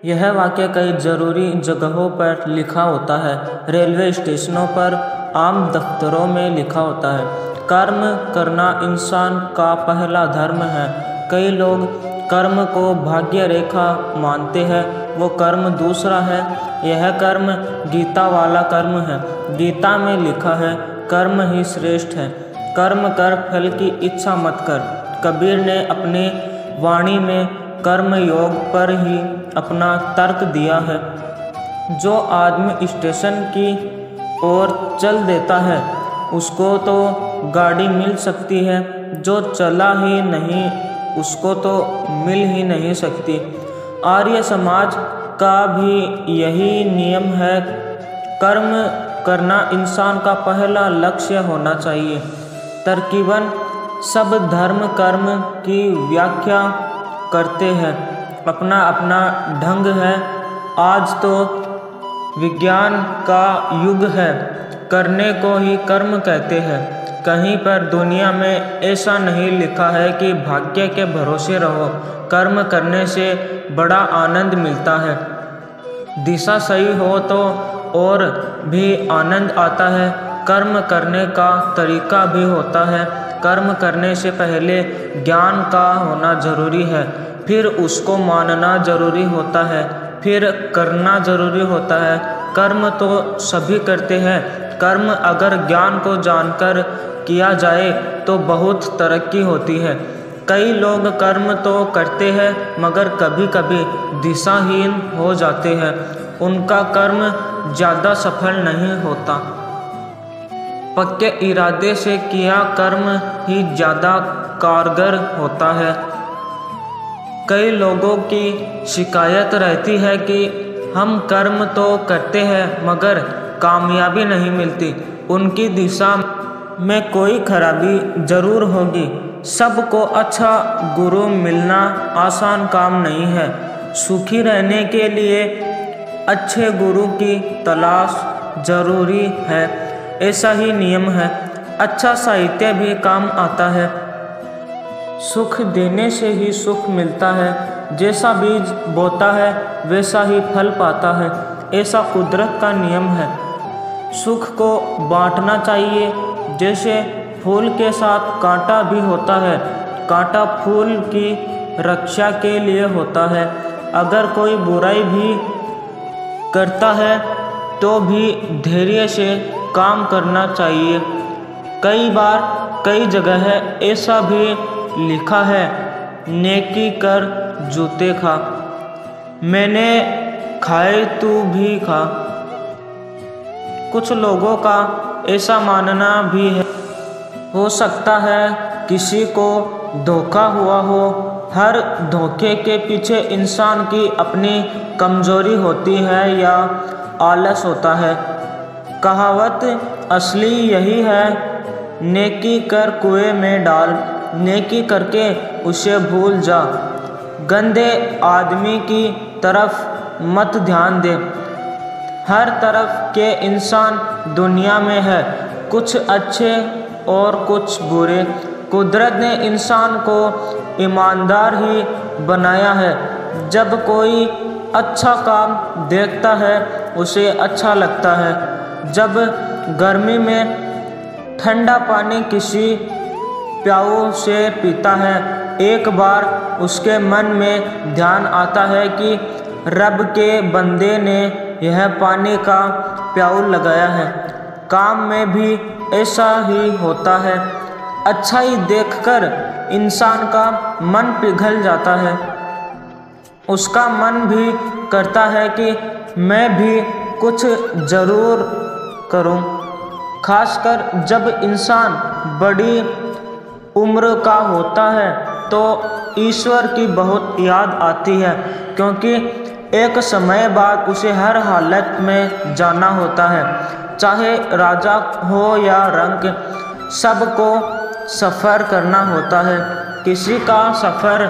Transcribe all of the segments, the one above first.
यह वाक्य कई जरूरी जगहों पर लिखा होता है। रेलवे स्टेशनों पर, आम दफ्तरों में लिखा होता है। कर्म करना इंसान का पहला धर्म है। कई लोग कर्म को भाग्य रेखा मानते हैं, वो कर्म दूसरा है। यह कर्म गीता वाला कर्म है। गीता में लिखा है, कर्म ही श्रेष्ठ है। कर्म कर, फल की इच्छा मत कर। कबीर ने अपनी वाणी में कर्म योग पर ही अपना तर्क दिया है। जो आदमी स्टेशन की ओर चल देता है, उसको तो गाड़ी मिल सकती है, जो चला ही नहीं उसको तो मिल ही नहीं सकती। आर्य समाज का भी यही नियम है। कर्म करना इंसान का पहला लक्ष्य होना चाहिए। तरकीबन सब धर्म कर्म की व्याख्या करते हैं, अपना अपना ढंग है। आज तो विज्ञान का युग है, करने को ही कर्म कहते हैं। कहीं पर दुनिया में ऐसा नहीं लिखा है कि भाग्य के भरोसे रहो, कर्म करने से बड़ा आनंद मिलता है। दिशा सही हो तो और भी आनंद आता है। कर्म करने का तरीका भी होता है। कर्म करने से पहले ज्ञान का होना जरूरी है, फिर उसको मानना जरूरी होता है, फिर करना जरूरी होता है। कर्म तो सभी करते हैं। कर्म अगर ज्ञान को जानकर किया जाए तो बहुत तरक्की होती है। कई लोग कर्म तो करते हैं मगर कभी कभी दिशाहीन हो जाते हैं। उनका कर्म ज़्यादा सफल नहीं होता। पक्के इरादे से किया कर्म ही ज़्यादा कारगर होता है। कई लोगों की शिकायत रहती है कि हम कर्म तो करते हैं मगर कामयाबी नहीं मिलती। उनकी दिशा में कोई खराबी जरूर होगी। सबको अच्छा गुरु मिलना आसान काम नहीं है। सुखी रहने के लिए अच्छे गुरु की तलाश जरूरी है, ऐसा ही नियम है। अच्छा साहित्य भी काम आता है। सुख देने से ही सुख मिलता है। जैसा बीज बोता है वैसा ही फल पाता है, ऐसा कुदरत का नियम है। सुख को बांटना चाहिए। जैसे फूल के साथ कांटा भी होता है, कांटा फूल की रक्षा के लिए होता है। अगर कोई बुराई भी करता है तो भी धैर्य से काम करना चाहिए। कई बार कई जगह ऐसा भी लिखा है, नेकी कर जूते खा। मैंने खाए तू भी खा। कुछ लोगों का ऐसा मानना भी है, हो सकता है किसी को धोखा हुआ हो। हर धोखे के पीछे इंसान की अपनी कमजोरी होती है या आलस होता है। कहावत असली यही है, नेकी कर कुएं में डाल, नेकी करके उसे भूल जा। गंदे आदमी की तरफ मत ध्यान दे। हर तरफ के इंसान दुनिया में है, कुछ अच्छे और कुछ बुरे। कुदरत ने इंसान को ईमानदार ही बनाया है। जब कोई अच्छा काम देखता है उसे अच्छा लगता है। जब गर्मी में ठंडा पानी किसी प्याऊ से पीता है, एक बार उसके मन में ध्यान आता है कि रब के बंदे ने यह पानी का प्याऊ लगाया है। काम में भी ऐसा ही होता है। अच्छाई देखकर इंसान का मन पिघल जाता है। उसका मन भी करता है कि मैं भी कुछ जरूर करूं। खासकर जब इंसान बड़ी उम्र का होता है तो ईश्वर की बहुत याद आती है, क्योंकि एक समय बाद उसे हर हालत में जाना होता है। चाहे राजा हो या रंक, सबको सफ़र करना होता है। किसी का सफ़र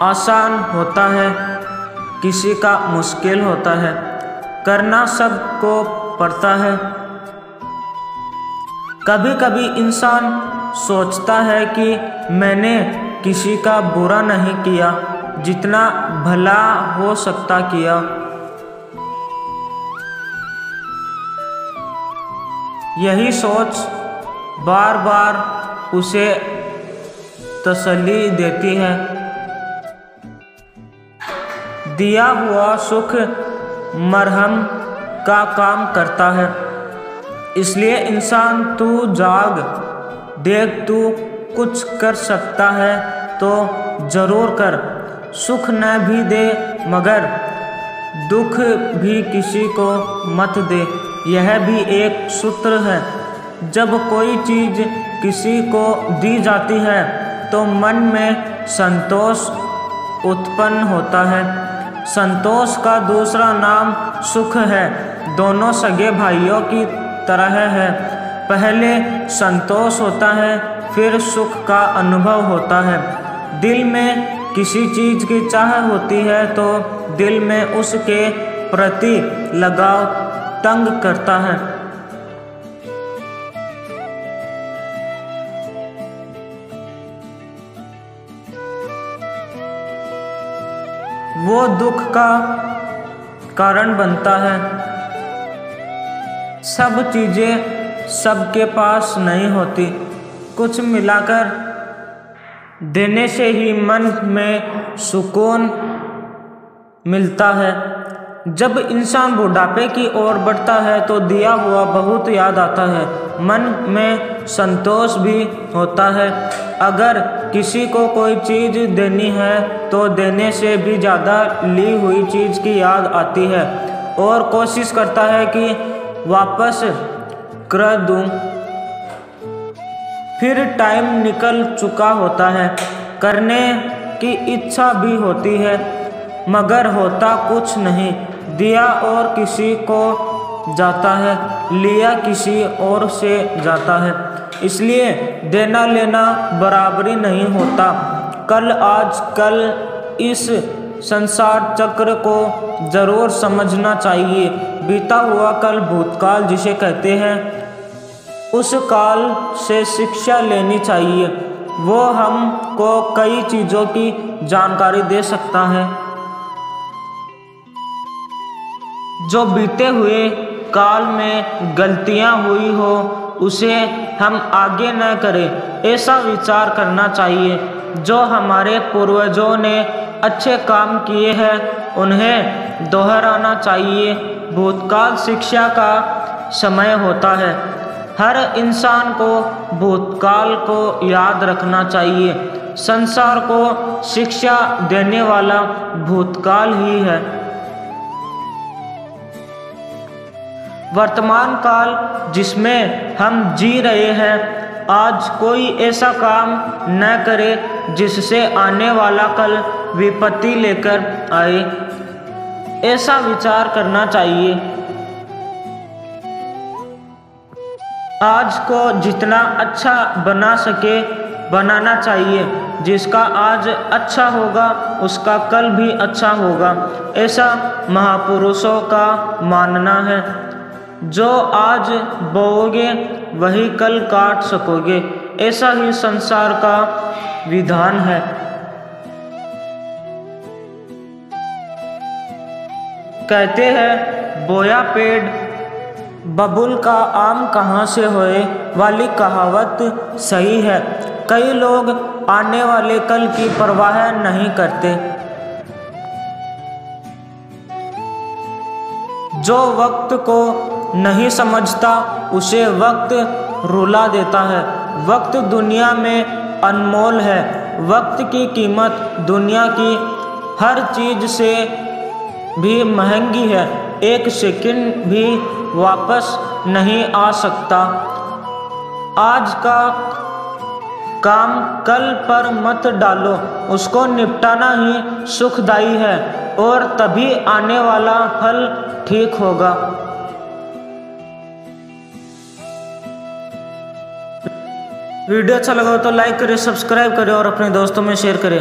आसान होता है, किसी का मुश्किल होता है। करना सबको पड़ता है। कभी कभी इंसान सोचता है कि मैंने किसी का बुरा नहीं किया, जितना भला हो सकता किया। यही सोच बार बार उसे तसल्ली देती है। दिया हुआ सुख मरहम का काम करता है। इसलिए इंसान तू जाग, देख तू कुछ कर सकता है तो जरूर कर। सुख न भी दे मगर दुख भी किसी को मत दे। यह भी एक सूत्र है। जब कोई चीज़ किसी को दी जाती है तो मन में संतोष उत्पन्न होता है। संतोष का दूसरा नाम सुख है। दोनों सगे भाइयों की तरह है। पहले संतोष होता है, फिर सुख का अनुभव होता है। दिल में किसी चीज़ की चाह होती है तो दिल में उसके प्रति लगाव तंग करता है। वो दुख का कारण बनता है। सब चीज़ें सबके पास नहीं होती। कुछ मिलाकर देने से ही मन में सुकून मिलता है। जब इंसान बुढ़ापे की ओर बढ़ता है तो दिया हुआ बहुत याद आता है। मन में संतोष भी होता है। अगर किसी को कोई चीज़ देनी है तो देने से भी ज़्यादा ली हुई चीज़ की याद आती है और कोशिश करता है कि वापस कर दूं। फिर टाइम निकल चुका होता है। करने की इच्छा भी होती है मगर होता कुछ नहीं। दिया और किसी को जाता है, लिया किसी और से जाता है। इसलिए देना लेना बराबरी नहीं होता। कल आज कल इस संसार चक्र को जरूर समझना चाहिए। बीता हुआ कल भूतकाल जिसे कहते हैं, उस काल से शिक्षा लेनी चाहिए। वो हमको कई चीज़ों की जानकारी दे सकता है। जो बीते हुए काल में गलतियां हुई हो उसे हम आगे न करें, ऐसा विचार करना चाहिए। जो हमारे पूर्वजों ने अच्छे काम किए हैं उन्हें दोहराना चाहिए। भूतकाल शिक्षा का समय होता है। हर इंसान को भूतकाल को याद रखना चाहिए। संसार को शिक्षा देने वाला भूतकाल ही है। वर्तमान काल जिसमें हम जी रहे हैं, आज कोई ऐसा काम न करे जिससे आने वाला कल विपत्ति लेकर आए, ऐसा विचार करना चाहिए। आज को जितना अच्छा बना सके बनाना चाहिए। जिसका आज अच्छा होगा उसका कल भी अच्छा होगा, ऐसा महापुरुषों का मानना है। जो आज बोओगे वही कल काट सकोगे, ऐसा ही संसार का विधान है। कहते हैं बोया पेड़ बबुल का आम कहाँ से होए वाली कहावत सही है। कई लोग आने वाले कल की परवाह नहीं करते। जो वक्त को नहीं समझता उसे वक्त रुला देता है। वक्त दुनिया में अनमोल है। वक्त की कीमत दुनिया की हर चीज़ से भी महंगी है। एक सेकंड भी वापस नहीं आ सकता। आज का काम कल पर मत डालो, उसको निपटाना ही सुखदायी है और तभी आने वाला फल ठीक होगा। वीडियो अच्छा लगा हो तो लाइक करें, सब्सक्राइब करें और अपने दोस्तों में शेयर करें।